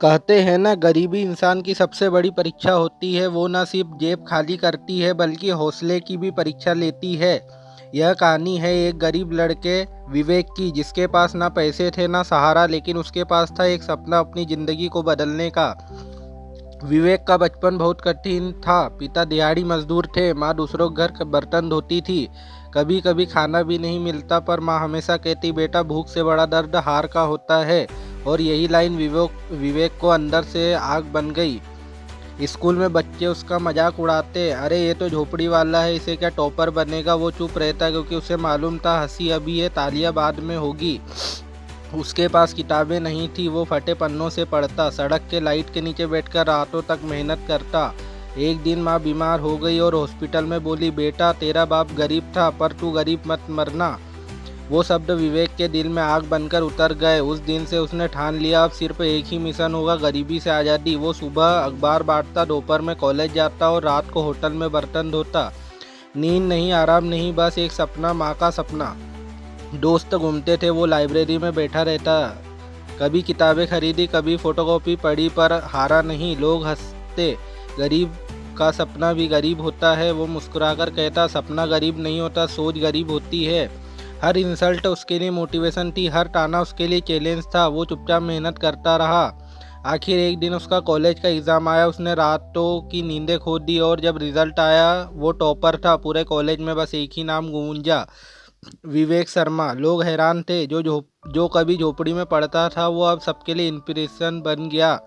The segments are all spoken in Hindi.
कहते हैं ना, गरीबी इंसान की सबसे बड़ी परीक्षा होती है। वो न सिर्फ जेब खाली करती है बल्कि हौसले की भी परीक्षा लेती है। यह कहानी है एक गरीब लड़के विवेक की, जिसके पास ना पैसे थे ना सहारा, लेकिन उसके पास था एक सपना अपनी ज़िंदगी को बदलने का। विवेक का बचपन बहुत कठिन था। पिता दिहाड़ी मजदूर थे, माँ दूसरों के घर बर्तन धोती थी। कभी कभी खाना भी नहीं मिलता, पर माँ हमेशा कहती, बेटा भूख से बड़ा दर्द हार का होता है। और यही लाइन विवेक को अंदर से आग बन गई। स्कूल में बच्चे उसका मजाक उड़ाते, अरे ये तो झोपड़ी वाला है, इसे क्या टॉपर बनेगा। वो चुप रहता क्योंकि उसे मालूम था हंसी अभी है, तालियां बाद में होगी। उसके पास किताबें नहीं थी, वो फटे पन्नों से पढ़ता, सड़क के लाइट के नीचे बैठकर रातों तक मेहनत करता। एक दिन माँ बीमार हो गई और हॉस्पिटल में बोली, बेटा तेरा बाप गरीब था पर तू गरीब मत मरना। वो शब्द विवेक के दिल में आग बनकर उतर गए। उस दिन से उसने ठान लिया, अब सिर्फ एक ही मिशन होगा, गरीबी से आज़ादी। वो सुबह अखबार बांटता, दोपहर में कॉलेज जाता और रात को होटल में बर्तन धोता। नींद नहीं, आराम नहीं, बस एक सपना, माँ का सपना। दोस्त घूमते थे, वो लाइब्रेरी में बैठा रहता। कभी किताबें खरीदी, कभी फोटोकॉपी पढ़ी, पर हारा नहीं। लोग हंसते, गरीब का सपना भी गरीब होता है। वो मुस्कुराकर कहता, सपना गरीब नहीं होता, सोच गरीब होती है। हर इंसल्ट उसके लिए मोटिवेशन थी, हर ताना उसके लिए चैलेंज था। वो चुपचाप मेहनत करता रहा। आखिर एक दिन उसका कॉलेज का एग्ज़ाम आया। उसने रातों की नींदें खो दी और जब रिजल्ट आया वो टॉपर था। पूरे कॉलेज में बस एक ही नाम गूंजा, विवेक शर्मा। लोग हैरान थे, जो कभी झोपड़ी में पढ़ता था वो अब सबके लिए इंस्पिरेशन बन गया।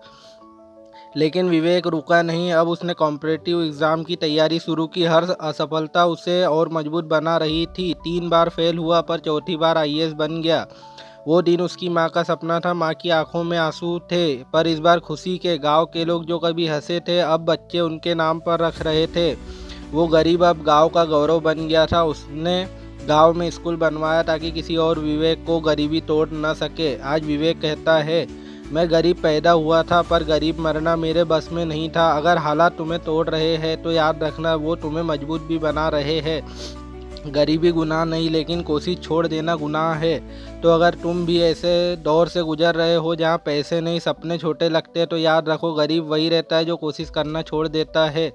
लेकिन विवेक रुका नहीं। अब उसने कॉम्पिटिटिव एग्ज़ाम की तैयारी शुरू की। हर असफलता उसे और मजबूत बना रही थी। 3 बार फेल हुआ पर चौथी बार आईएएस बन गया। वो दिन उसकी माँ का सपना था। माँ की आंखों में आंसू थे, पर इस बार खुशी के। गांव के लोग जो कभी हंसे थे, अब बच्चे उनके नाम पर रख रहे थे। वो गरीब अब गांव का गौरव बन गया था। उसने गांव में स्कूल बनवाया ताकि किसी और विवेक को गरीबी तोड़ न सके। आज विवेक कहता है, मैं गरीब पैदा हुआ था पर गरीब मरना मेरे बस में नहीं था। अगर हालात तुम्हें तोड़ रहे हैं तो याद रखना, वो तुम्हें मजबूत भी बना रहे हैं। गरीबी गुनाह नहीं, लेकिन कोशिश छोड़ देना गुनाह है। तो अगर तुम भी ऐसे दौर से गुजर रहे हो जहाँ पैसे नहीं, सपने छोटे लगते हैं, तो याद रखो, गरीब वही रहता है जो कोशिश करना छोड़ देता है।